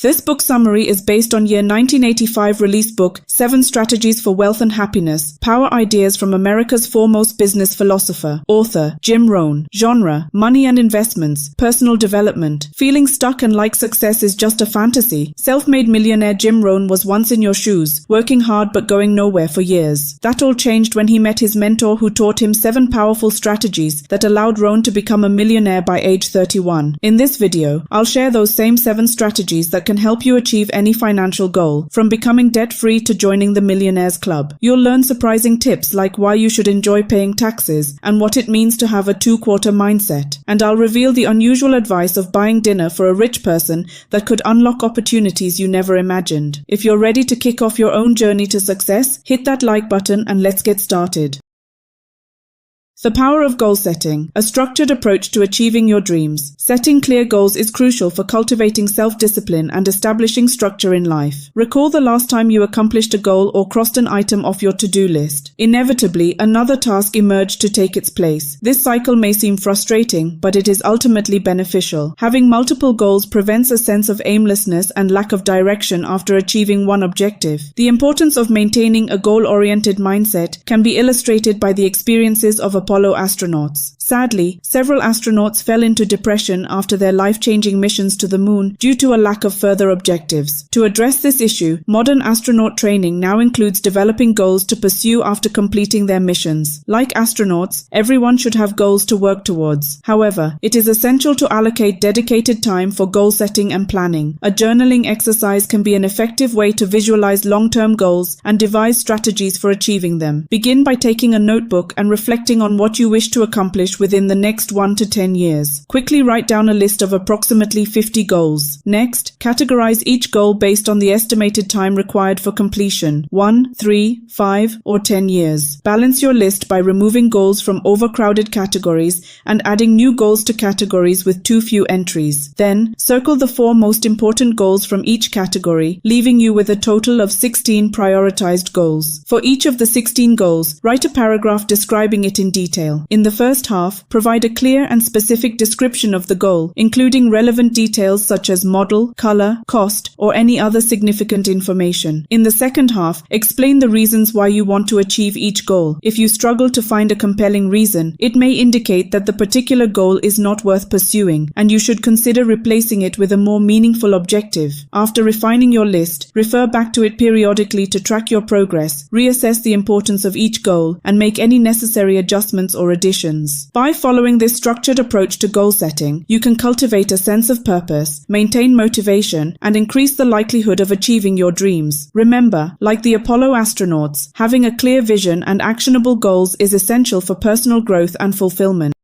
This book summary is based on year 1985 release book 7 Strategies for Wealth and Happiness, Power Ideas from America's Foremost Business Philosopher, author Jim Rohn, genre, money and investments, personal development, feeling stuck and like success is just a fantasy. Self-made millionaire Jim Rohn was once in your shoes, working hard but going nowhere for years. That all changed when he met his mentor who taught him 7 powerful strategies that allowed Rohn to become a millionaire by age 31. In this video, I'll share those same 7 strategies that can help you achieve any financial goal, from becoming debt-free to joining the Millionaires Club. You'll learn surprising tips like why you should enjoy paying taxes and what it means to have a 2-quarter mindset. And I'll reveal the unusual advice of buying dinner for a rich person that could unlock opportunities you never imagined. If you're ready to kick off your own journey to success, hit that like button and let's get started. The power of goal setting, a structured approach to achieving your dreams. Setting clear goals is crucial for cultivating self-discipline and establishing structure in life. Recall the last time you accomplished a goal or crossed an item off your to-do list. Inevitably, another task emerged to take its place. This cycle may seem frustrating, but it is ultimately beneficial. Having multiple goals prevents a sense of aimlessness and lack of direction after achieving one objective. The importance of maintaining a goal-oriented mindset can be illustrated by the experiences of Apollo astronauts. Sadly, several astronauts fell into depression after their life-changing missions to the moon due to a lack of further objectives. To address this issue, modern astronaut training now includes developing goals to pursue after completing their missions. Like astronauts, everyone should have goals to work towards. However, it is essential to allocate dedicated time for goal setting and planning. A journaling exercise can be an effective way to visualize long-term goals and devise strategies for achieving them. Begin by taking a notebook and reflecting on what you wish to accomplish within the next 1 to 10 years. Quickly write down a list of approximately 50 goals. Next, categorize each goal based on the estimated time required for completion: 1, 3, 5, or 10 years. Balance your list by removing goals from overcrowded categories and adding new goals to categories with too few entries. Then, circle the 4 most important goals from each category, leaving you with a total of 16 prioritized goals. For each of the 16 goals, write a paragraph describing it in detail. In the first half, provide a clear and specific description of the goal, including relevant details such as model, color, cost, or any other significant information. In the second half, explain the reasons why you want to achieve each goal. If you struggle to find a compelling reason, it may indicate that the particular goal is not worth pursuing, and you should consider replacing it with a more meaningful objective. After refining your list, refer back to it periodically to track your progress, reassess the importance of each goal, and make any necessary adjustments or additions. By following this structured approach to goal setting, you can cultivate a sense of purpose, maintain motivation, and increase the likelihood of achieving your dreams. Remember, like the Apollo astronauts, having a clear vision and actionable goals is essential for personal growth and fulfillment.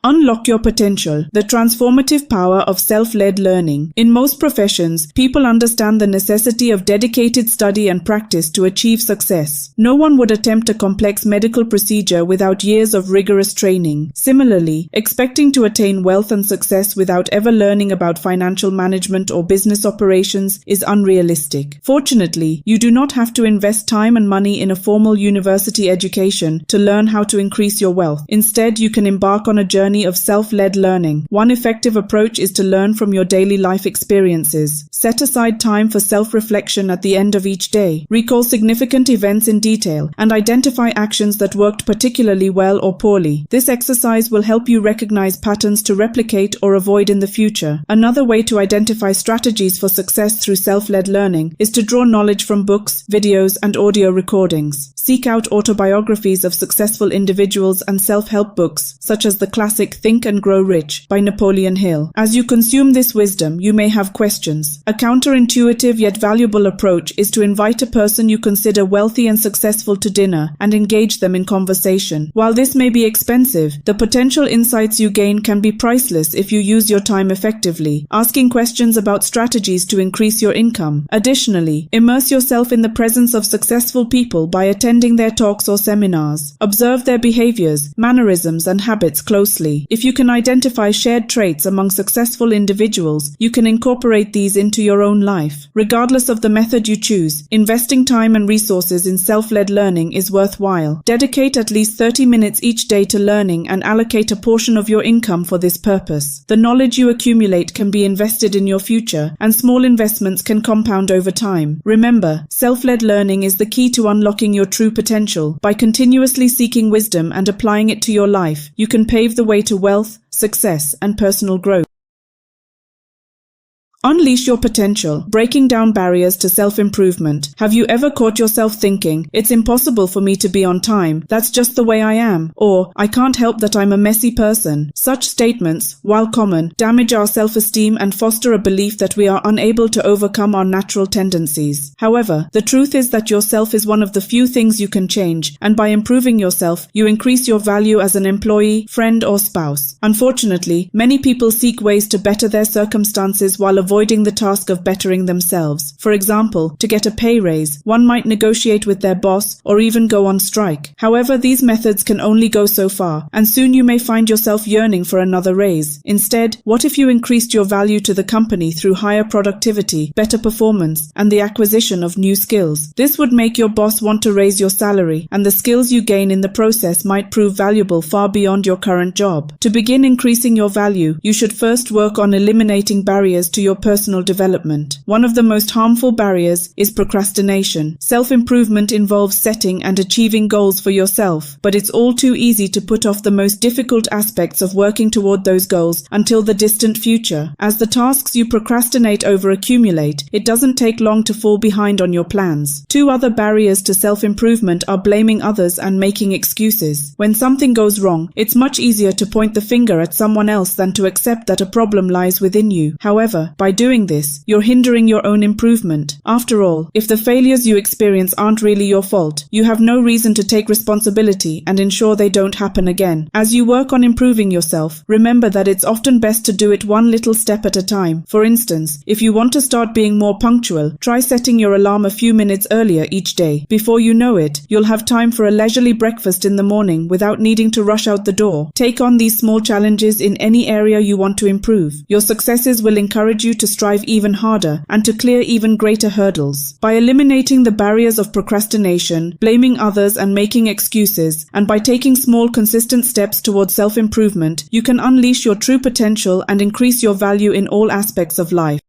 Unlock your potential, the transformative power of self-led learning. In most professions, people understand the necessity of dedicated study and practice to achieve success. No one would attempt a complex medical procedure without years of rigorous training. Similarly, expecting to attain wealth and success without ever learning about financial management or business operations is unrealistic. Fortunately, you do not have to invest time and money in a formal university education to learn how to increase your wealth. Instead, you can embark on a journey of self-led learning. One effective approach is to learn from your daily life experiences. Set aside time for self-reflection at the end of each day. Recall significant events in detail and identify actions that worked particularly well or poorly. This exercise will help you recognize patterns to replicate or avoid in the future. Another way to identify strategies for success through self-led learning is to draw knowledge from books, videos, and audio recordings. Seek out autobiographies of successful individuals and self-help books, such as the classic Think and Grow Rich by Napoleon Hill. As you consume this wisdom, you may have questions. A counterintuitive yet valuable approach is to invite a person you consider wealthy and successful to dinner and engage them in conversation. While this may be expensive, the potential insights you gain can be priceless if you use your time effectively, asking questions about strategies to increase your income. Additionally, immerse yourself in the presence of successful people by attending attending their talks or seminars. Observe their behaviors, mannerisms, and habits closely. If you can identify shared traits among successful individuals, you can incorporate these into your own life. Regardless of the method you choose, investing time and resources in self-led learning is worthwhile. Dedicate at least 30 minutes each day to learning and allocate a portion of your income for this purpose. The knowledge you accumulate can be invested in your future, and small investments can compound over time. Remember, self-led learning is the key to unlocking your true potential. By continuously seeking wisdom and applying it to your life, you can pave the way to wealth, success, and personal growth. Unleash your potential, breaking down barriers to self-improvement. Have you ever caught yourself thinking, "It's impossible for me to be on time, that's just the way I am," or "I can't help that I'm a messy person"? Such statements, while common, damage our self-esteem and foster a belief that we are unable to overcome our natural tendencies. However, the truth is that yourself is one of the few things you can change, and by improving yourself, you increase your value as an employee, friend, or spouse. Unfortunately, many people seek ways to better their circumstances while avoiding the task of bettering themselves. For example, to get a pay raise, one might negotiate with their boss or even go on strike. However, these methods can only go so far, and soon you may find yourself yearning for another raise. Instead, what if you increased your value to the company through higher productivity, better performance, and the acquisition of new skills? This would make your boss want to raise your salary, and the skills you gain in the process might prove valuable far beyond your current job. To begin increasing your value, you should first work on eliminating barriers to your personal development. One of the most harmful barriers is procrastination. Self-improvement involves setting and achieving goals for yourself, but it's all too easy to put off the most difficult aspects of working toward those goals until the distant future. As the tasks you procrastinate over accumulate, it doesn't take long to fall behind on your plans. Two other barriers to self-improvement are blaming others and making excuses. When something goes wrong, it's much easier to point the finger at someone else than to accept that a problem lies within you. However, by doing this, you're hindering your own improvement. After all, if the failures you experience aren't really your fault, you have no reason to take responsibility and ensure they don't happen again. As you work on improving yourself, remember that it's often best to do it one little step at a time. For instance, if you want to start being more punctual, try setting your alarm a few minutes earlier each day. Before you know it, you'll have time for a leisurely breakfast in the morning without needing to rush out the door. Take on these small challenges in any area you want to improve. Your successes will encourage you to strive even harder and to clear even greater hurdles. By eliminating the barriers of procrastination, blaming others and making excuses, and by taking small consistent steps towards self-improvement, you can unleash your true potential and increase your value in all aspects of life.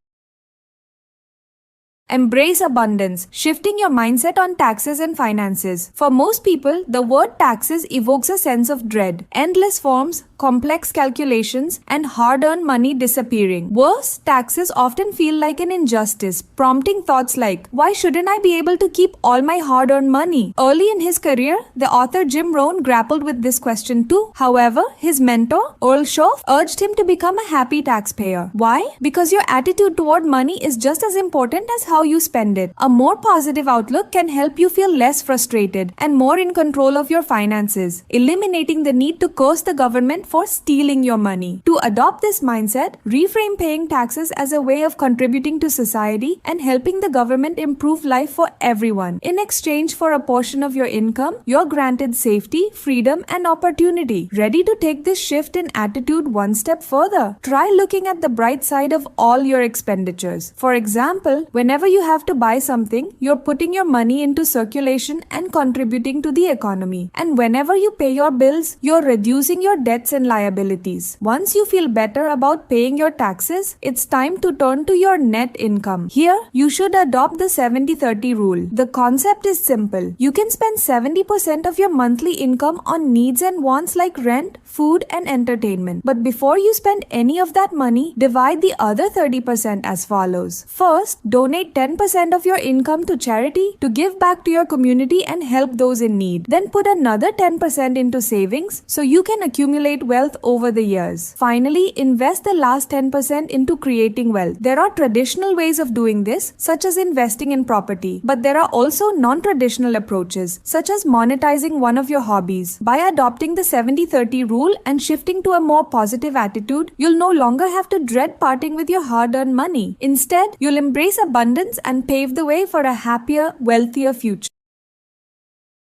Embrace abundance, shifting your mindset on taxes and finances. For most people, the word taxes evokes a sense of dread. Endless forms, complex calculations, and hard-earned money disappearing. Worse, taxes often feel like an injustice, prompting thoughts like, why shouldn't I be able to keep all my hard-earned money? Early in his career, the author Jim Rohn grappled with this question too. However, his mentor, Earl Schoff, urged him to become a happy taxpayer. Why? Because your attitude toward money is just as important as how you spend it. A more positive outlook can help you feel less frustrated and more in control of your finances, eliminating the need to curse the government for stealing your money. To adopt this mindset, reframe paying taxes as a way of contributing to society and helping the government improve life for everyone. In exchange for a portion of your income, you're granted safety, freedom, and opportunity. Ready to take this shift in attitude one step further? Try looking at the bright side of all your expenditures. For example, whenever you have to buy something, you're putting your money into circulation and contributing to the economy. And whenever you pay your bills, you're reducing your debts and liabilities. Once you feel better about paying your taxes, it's time to turn to your net income. Here, you should adopt the 70-30 rule. The concept is simple. You can spend 70% of your monthly income on needs and wants like rent, food, and entertainment. But before you spend any of that money, divide the other 30% as follows. First, donate 10% of your income to charity to give back to your community and help those in need. Then put another 10% into savings so you can accumulate wealth over the years. Finally, invest the last 10% into creating wealth. There are traditional ways of doing this, such as investing in property, but there are also non-traditional approaches, such as monetizing one of your hobbies. By adopting the 70-30 rule and shifting to a more positive attitude, you'll no longer have to dread parting with your hard-earned money. Instead, you'll embrace abundance and pave the way for a happier, wealthier future.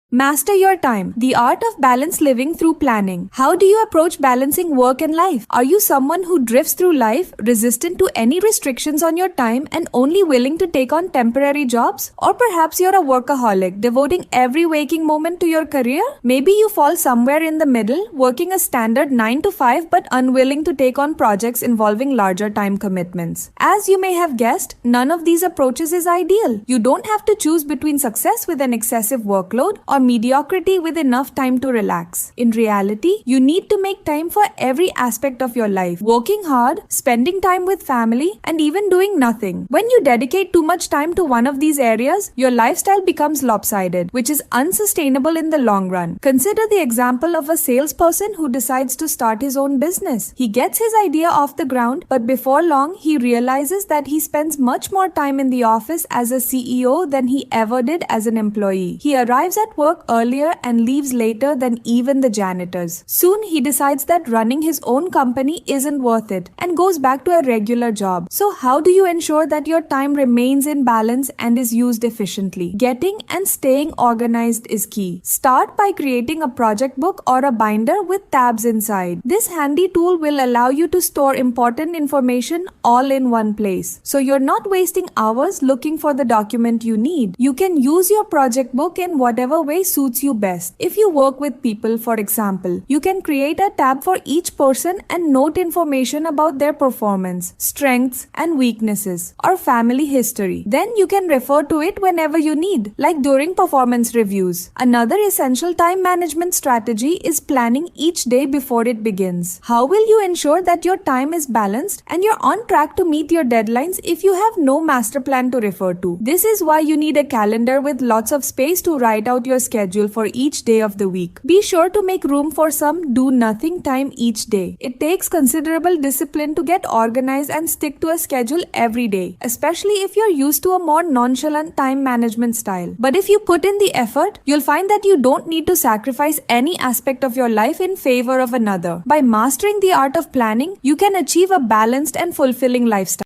Master your time. The art of balanced living through planning. How do you approach balancing work and life? Are you someone who drifts through life, resistant to any restrictions on your time and only willing to take on temporary jobs? Or perhaps you're a workaholic, devoting every waking moment to your career? Maybe you fall somewhere in the middle, working a standard 9 to 5 but unwilling to take on projects involving larger time commitments. As you may have guessed, none of these approaches is ideal. You don't have to choose between success with an excessive workload or mediocrity with enough time to relax. In reality, you need to make time for every aspect of your life, working hard, spending time with family, and even doing nothing. When you dedicate too much time to one of these areas, your lifestyle becomes lopsided, which is unsustainable in the long run. Consider the example of a salesperson who decides to start his own business. He gets his idea off the ground, but before long, he realizes that he spends much more time in the office as a CEO than he ever did as an employee. He arrives at work earlier and leaves later than even the janitors. Soon he decides that running his own company isn't worth it and goes back to a regular job. So how do you ensure that your time remains in balance and is used efficiently? Getting and staying organized is key. Start by creating a project book or a binder with tabs inside. This handy tool will allow you to store important information all in one place. So you're not wasting hours looking for the document you need. You can use your project book in whatever way suits you best. If you work with people, for example, you can create a tab for each person and note information about their performance, strengths and weaknesses, or family history. Then you can refer to it whenever you need, like during performance reviews. Another essential time management strategy is planning each day before it begins. How will you ensure that your time is balanced and you're on track to meet your deadlines if you have no master plan to refer to? This is why you need a calendar with lots of space to write out your schedule for each day of the week. Be sure to make room for some do-nothing time each day. It takes considerable discipline to get organized and stick to a schedule every day, especially if you're used to a more nonchalant time management style. But if you put in the effort, you'll find that you don't need to sacrifice any aspect of your life in favor of another. By mastering the art of planning, you can achieve a balanced and fulfilling lifestyle.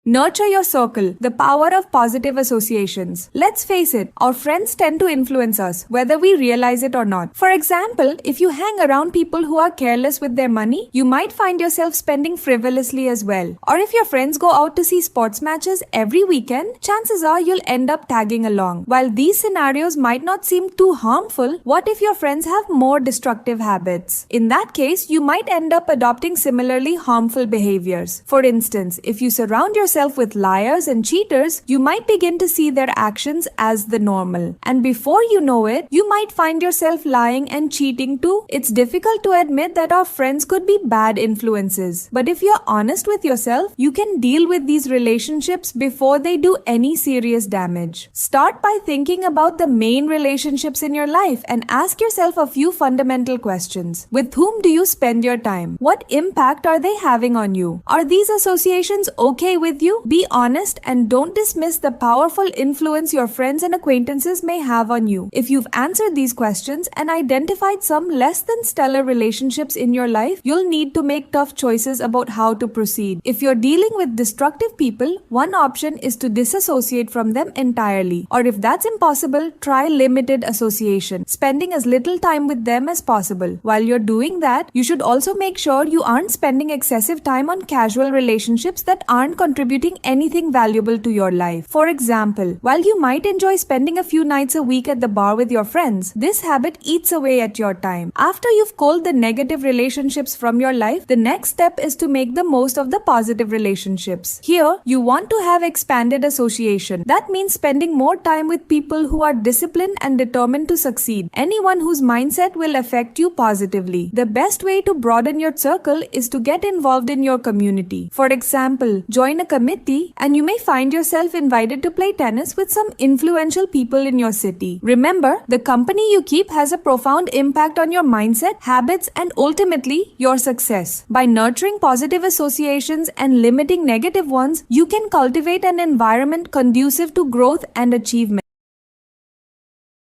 Nurture your circle, the power of positive associations. Let's face it, our friends tend to influence us, whether we realize it or not. For example, if you hang around people who are careless with their money, you might find yourself spending frivolously as well. Or if your friends go out to see sports matches every weekend, chances are you'll end up tagging along. While these scenarios might not seem too harmful, what if your friends have more destructive habits? In that case, you might end up adopting similarly harmful behaviors. For instance, if you surround yourself with liars and cheaters, you might begin to see their actions as the normal. And before you know it, you might find yourself lying and cheating too. It's difficult to admit that our friends could be bad influences. But if you're honest with yourself, you can deal with these relationships before they do any serious damage. Start by thinking about the main relationships in your life and ask yourself a few fundamental questions. With whom do you spend your time? What impact are they having on you? Are these associations okay with you? Be honest and don't dismiss the powerful influence your friends and acquaintances may have on you. If you've answered these questions and identified some less than stellar relationships in your life, you'll need to make tough choices about how to proceed. If you're dealing with destructive people, one option is to disassociate from them entirely. Or if that's impossible, try limited association, spending as little time with them as possible. While you're doing that, you should also make sure you aren't spending excessive time on casual relationships that aren't contributing anything valuable to your life. For example, while you might enjoy spending a few nights a week at the bar with your friends, this habit eats away at your time. After you've culled the negative relationships from your life, the next step is to make the most of the positive relationships. Here, you want to have expanded association. That means spending more time with people who are disciplined and determined to succeed. Anyone whose mindset will affect you positively. The best way to broaden your circle is to get involved in your community. For example, join a committee and you may find yourself invited to play tennis with some influential people in your city. Remember, the company you keep has a profound impact on your mindset, habits, and ultimately your success. By nurturing positive associations and limiting negative ones, you can cultivate an environment conducive to growth and achievement.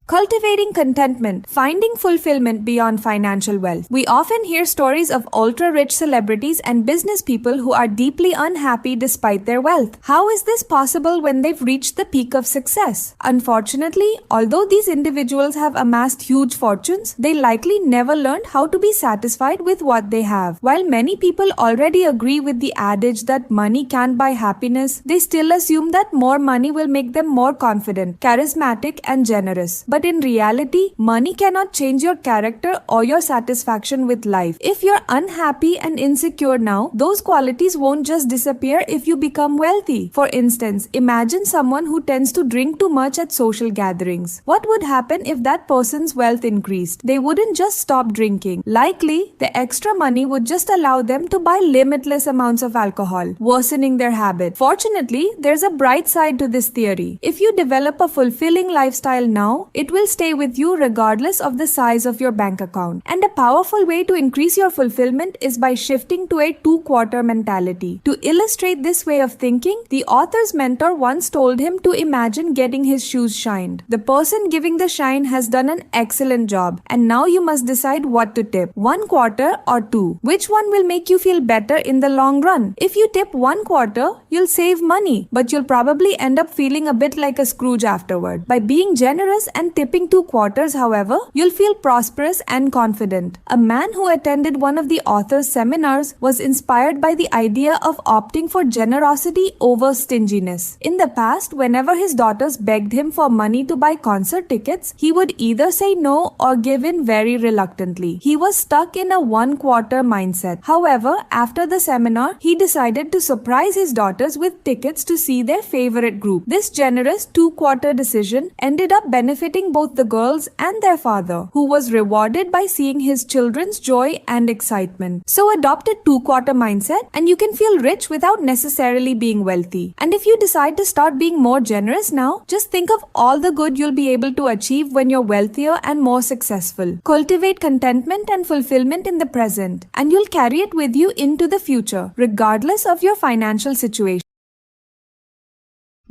Cultivating contentment, finding fulfillment beyond financial wealth. We often hear stories of ultra-rich celebrities and business people who are deeply unhappy despite their wealth. How is this possible when they've reached the peak of success? Unfortunately, although these individuals have amassed huge fortunes, they likely never learned how to be satisfied with what they have. While many people already agree with the adage that money can't buy happiness, they still assume that more money will make them more confident, charismatic, and generous. But in reality, money cannot change your character or your satisfaction with life. If you're unhappy and insecure now, those qualities won't just disappear if you become wealthy. For instance, imagine someone who tends to drink too much at social gatherings. What would happen if that person's wealth increased? They wouldn't just stop drinking. Likely, the extra money would just allow them to buy limitless amounts of alcohol, worsening their habit. Fortunately, there's a bright side to this theory. If you develop a fulfilling lifestyle now, it will stay with you regardless of the size of your bank account. And a powerful way to increase your fulfillment is by shifting to a two-quarter mentality. To illustrate this way of thinking, the author's mentor once told him to imagine getting his shoes shined. The person giving the shine has done an excellent job, and now you must decide what to tip, 1/4 or 2. Which one will make you feel better in the long run? If you tip 1/4, you'll save money, but you'll probably end up feeling a bit like a Scrooge afterward. By being generous and tipping 2/4, however, you'll feel prosperous and confident. A man who attended one of the author's seminars was inspired by the idea of opting for generosity over stinginess. In the past, whenever his daughters begged him for money to buy concert tickets, he would either say no or give in very reluctantly. He was stuck in a 1/4 mindset. However, after the seminar, he decided to surprise his daughters with tickets to see their favorite group. This generous 2/4 decision ended up benefiting both the girls and their father, who was rewarded by seeing his children's joy and excitement. So adopt a 2/4 mindset and you can feel rich without necessarily being wealthy. And if you decide to start being more generous now, just think of all the good you'll be able to achieve when you're wealthier and more successful. Cultivate contentment and fulfillment in the present, and you'll carry it with you into the future, regardless of your financial situation.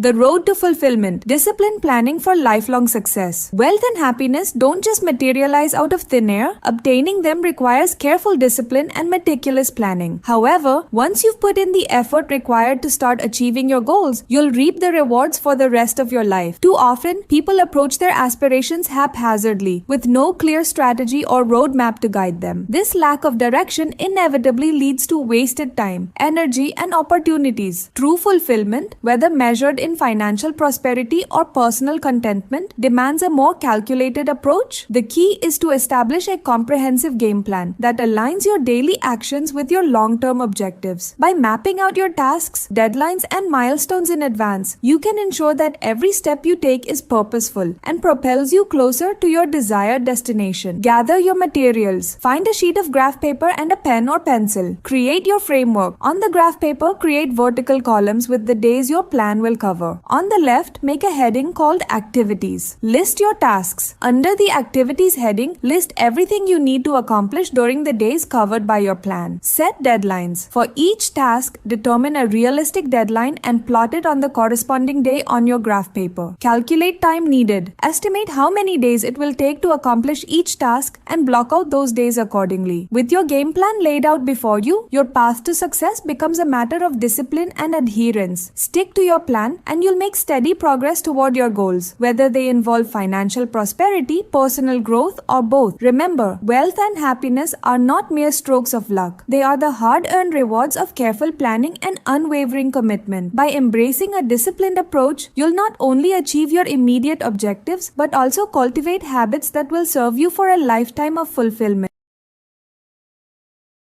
The road to fulfillment, disciplined planning for lifelong success. Wealth and happiness don't just materialize out of thin air. Obtaining them requires careful discipline and meticulous planning. However, once you've put in the effort required to start achieving your goals, you'll reap the rewards for the rest of your life. Too often, people approach their aspirations haphazardly, with no clear strategy or roadmap to guide them. This lack of direction inevitably leads to wasted time, energy, and opportunities. True fulfillment, whether measured in financial prosperity or personal contentment, demands a more calculated approach. The key is to establish a comprehensive game plan that aligns your daily actions with your long-term objectives. By mapping out your tasks, deadlines, and milestones in advance, you can ensure that every step you take is purposeful and propels you closer to your desired destination. Gather your materials. Find a sheet of graph paper and a pen or pencil. Create your framework. On the graph paper, create vertical columns with the days your plan will cover. On the left, make a heading called Activities. List your tasks. Under the Activities heading, list everything you need to accomplish during the days covered by your plan. Set deadlines. For each task, determine a realistic deadline and plot it on the corresponding day on your graph paper. Calculate time needed. Estimate how many days it will take to accomplish each task and block out those days accordingly. With your game plan laid out before you, your path to success becomes a matter of discipline and adherence. Stick to your plan and you'll make steady progress toward your goals, whether they involve financial prosperity, personal growth, or both. Remember, wealth and happiness are not mere strokes of luck. They are the hard-earned rewards of careful planning and unwavering commitment. By embracing a disciplined approach, you'll not only achieve your immediate objectives, but also cultivate habits that will serve you for a lifetime of fulfillment.